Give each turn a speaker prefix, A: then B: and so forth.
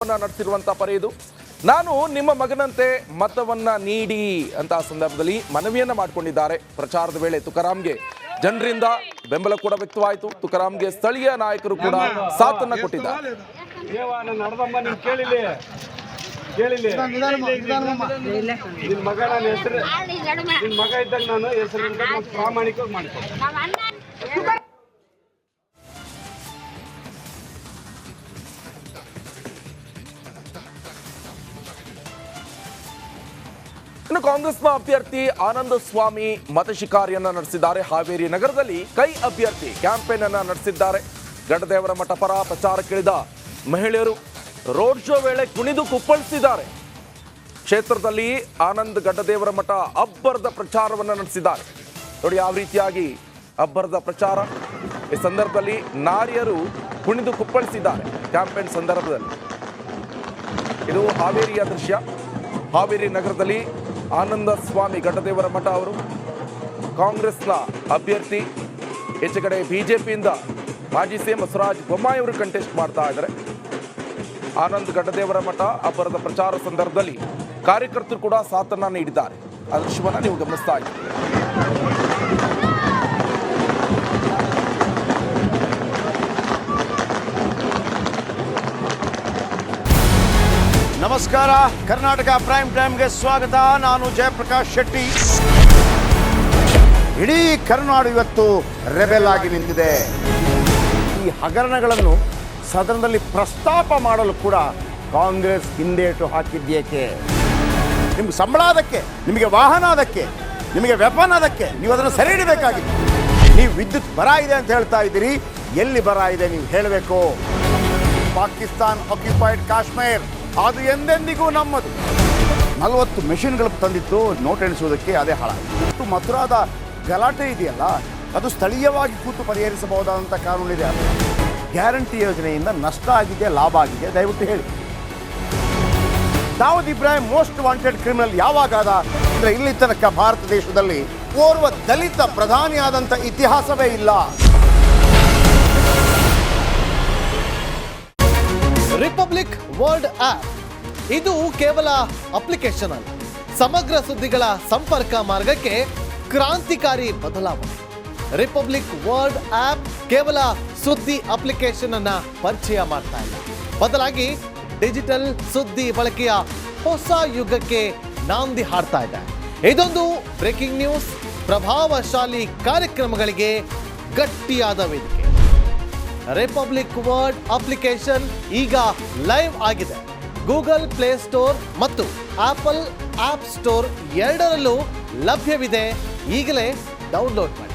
A: ಪ್ರಚಾರವನ್ನು ನಡೆಸಿರುವಂಥ ಪರಿ ಇದು. ನಾನು ನಿಮ್ಮ ಮಗನಂತೆ ಮತವನ್ನ ನೀಡಿ ಅಂತ ಸಂದರ್ಭದಲ್ಲಿ ಮನವಿಯನ್ನ ಮಾಡಿಕೊಂಡಿದ್ದಾರೆ. ಪ್ರಚಾರದ ವೇಳೆ ತುಕಾರಾಂಗೆ ಜನರಿಂದ ಬೆಂಬಲ ಕೂಡ ವ್ಯಕ್ತವಾಯಿತು. ತುಕಾರಾಂಗೆ ಸ್ಥಳೀಯ ನಾಯಕರು ಕೂಡ ಸಾಥನ್ನ ಕೊಟ್ಟಿದ್ದಾರೆ. ಇನ್ನು ಕಾಂಗ್ರೆಸ್ನ ಅಭ್ಯರ್ಥಿ ಆನಂದ ಸ್ವಾಮಿ ಮತಶಿಕಾರಿಯನ್ನ ನಡೆಸಿದ್ದಾರೆ. ಹಾವೇರಿ ನಗರದಲ್ಲಿ ಕೈ ಅಭ್ಯರ್ಥಿ ಕ್ಯಾಂಪೇನ್ ಅನ್ನ ನಡೆಸಿದ್ದಾರೆ. ಗಡ್ಡದೇವರ ಮಠ ಪರ ಪ್ರಚಾರಕ್ಕಿಳಿದ ಮಹಿಳೆಯರು ರೋಡ್ ಶೋ ವೇಳೆ ಕುಣಿದು ಕುಪ್ಪಳಿಸಿದ್ದಾರೆ. ಕ್ಷೇತ್ರದಲ್ಲಿ ಆನಂದ್ ಗಡ್ಡದೇವರ ಮಠ ಅಬ್ಬರದ ಪ್ರಚಾರವನ್ನು ನಡೆಸಿದ್ದಾರೆ. ನೋಡಿ ಯಾವ ರೀತಿಯಾಗಿ ಅಬ್ಬರದ ಪ್ರಚಾರ. ಈ ಸಂದರ್ಭದಲ್ಲಿ ನಾರಿಯರು ಕುಣಿದು ಕುಪ್ಪಳಿಸಿದ್ದಾರೆ ಕ್ಯಾಂಪೇನ್ ಸಂದರ್ಭದಲ್ಲಿ. ಇದು ಹಾವೇರಿಯ ದೃಶ್ಯ. ಹಾವೇರಿ ನಗರದಲ್ಲಿ ಆನಂದ ಸ್ವಾಮಿ ಗಡ್ಡದೇವರ ಮಠ ಅವರು ಕಾಂಗ್ರೆಸ್ನ ಅಭ್ಯರ್ಥಿ, ಹೆಚ್ಚು ಕಡೆ ಬಿಜೆಪಿಯಿಂದ ಮಾಜಿ ಸಿಎಂ ಬಸವರಾಜ ಬೊಮ್ಮಾಯಿ ಅವರು ಕಂಟೆಸ್ಟ್ ಮಾಡ್ತಾ ಇದ್ದಾರೆ. ಆನಂದ್ ಗಡ್ಡದೇವರ ಮಠ ಅಬ್ಬರದ ಪ್ರಚಾರ ಸಂದರ್ಭದಲ್ಲಿ ಕಾರ್ಯಕರ್ತರು ಕೂಡ ಸಾಥನ್ನ ನೀಡಿದ್ದಾರೆ. ಆ ದೃಶ್ಯವನ್ನು ನೀವು ಗಮನಿಸ್ತಾ ಇದ್ದೀರಿ.
B: ನಮಸ್ಕಾರ, ಕರ್ನಾಟಕ ಪ್ರೈಮ್ ಟೈಮ್ಗೆ ಸ್ವಾಗತ. ನಾನು ಜಯಪ್ರಕಾಶ್ ಶೆಟ್ಟಿ. ಇಡೀ ಕರ್ನಾಡು ಇವತ್ತು ರೆಬೆಲ್ ಆಗಿ ನಿಂತಿದೆ. ಈ ಹಗರಣಗಳನ್ನು ಸದನದಲ್ಲಿ ಪ್ರಸ್ತಾಪ ಮಾಡಲು ಕೂಡ ಕಾಂಗ್ರೆಸ್ ಹಿಂದೇಟು ಹಾಕಿದ್ದೇಕೆ? ನಿಮ್ಗೆ ಸಂಬಳ ಅದಕ್ಕೆ, ನಿಮಗೆ ವಾಹನ ಅದಕ್ಕೆ, ನಿಮಗೆ ವೆಪನ್ ಅದಕ್ಕೆ, ನೀವು ಅದನ್ನು ಸೆರೆ ಹಿಡಿಬೇಕಾಗಿದೆ. ನೀವು ವಿದ್ಯುತ್ ಬರ ಇದೆ ಅಂತ ಹೇಳ್ತಾ ಇದ್ದೀರಿ. ಎಲ್ಲಿ ಬರ ಇದೆ ನೀವು ಹೇಳಬೇಕು. ಪಾಕಿಸ್ತಾನ್ ಆಕ್ಯುಪೈಡ್ ಕಾಶ್ಮೀರ್ ಅದು ಎಂದೆಂದಿಗೂ ನಮ್ಮದು. 40 ಮೆಷಿನ್ಗಳು ತಂದಿತ್ತು ನೋಟ್ ಎಣಿಸುವುದಕ್ಕೆ, ಅದೇ ಹಾಳಾಯಿತು. ಮಥುರಾದ ಗಲಾಟೆ ಇದೆಯಲ್ಲ, ಅದು ಸ್ಥಳೀಯವಾಗಿ ಕೂತು ಪರಿಹರಿಸಬಹುದಾದಂಥ ಕಾನೂನಿದೆ. ಗ್ಯಾರಂಟಿ ಯೋಜನೆಯಿಂದ ನಷ್ಟ ಆಗಿದೆ, ಲಾಭ ಆಗಿದೆ, ದಯವಿಟ್ಟು ಹೇಳಿ. Dawood Ibrahim most wanted criminal ಯಾವಾಗಾದ ಅಂದರೆ ಇಲ್ಲಿ ತನಕ ಭಾರತ ದೇಶದಲ್ಲಿ ಓರ್ವ ದಲಿತ ಪ್ರಧಾನಿಯಾದಂಥ ಇತಿಹಾಸವೇ ಇಲ್ಲ.
C: ರಿಪಬ್ಲಿಕ್ ವರ್ಲ್ಡ್ ಆಪ್ ಇದು ಕೇವಲ ಅಪ್ಲಿಕೇಶನ್ ಅಲ್ಲ, ಸಮಗ್ರ ಸುದ್ದಿಗಳ ಸಂಪರ್ಕ ಮಾರ್ಗಕ್ಕೆ ಕ್ರಾಂತಿಕಾರಿ ಬದಲಾವಣೆ. ರಿಪಬ್ಲಿಕ್ ವರ್ಲ್ಡ್ ಆಪ್ ಕೇವಲ ಸುದ್ದಿ ಅಪ್ಲಿಕೇಶನ್ ಅನ್ನ ಪರಿಚಯ ಮಾಡ್ತಾ ಇಲ್ಲ, ಬದಲಾಗಿ ಡಿಜಿಟಲ್ ಸುದ್ದಿ ಬಳಕೆಯ ಹೊಸ ಯುಗಕ್ಕೆ ನಾಂದಿ ಹಾಡ್ತಾ ಇದೆ. ಇದೊಂದು ಬ್ರೇಕಿಂಗ್ ನ್ಯೂಸ್, ಪ್ರಭಾವಶಾಲಿ ಕಾರ್ಯಕ್ರಮಗಳಿಗೆ ಗಟ್ಟಿಯಾದ ವೇದಿಕೆ. ರಿಪಬ್ಲಿಕ್ ವರ್ಲ್ಡ್ ಅಪ್ಲಿಕೇಶನ್ ಈಗ ಲೈವ್ ಆಗಿದೆ. ಗೂಗಲ್ ಪ್ಲೇ ಸ್ಟೋರ್ ಮತ್ತು ಆಪಲ್ ಆಪ್ ಸ್ಟೋರ್ ಎರಡರಲ್ಲೂ ಲಭ್ಯವಿದೆ. ಈಗಲೇ ಡೌನ್ಲೋಡ್ ಮಾಡಿ.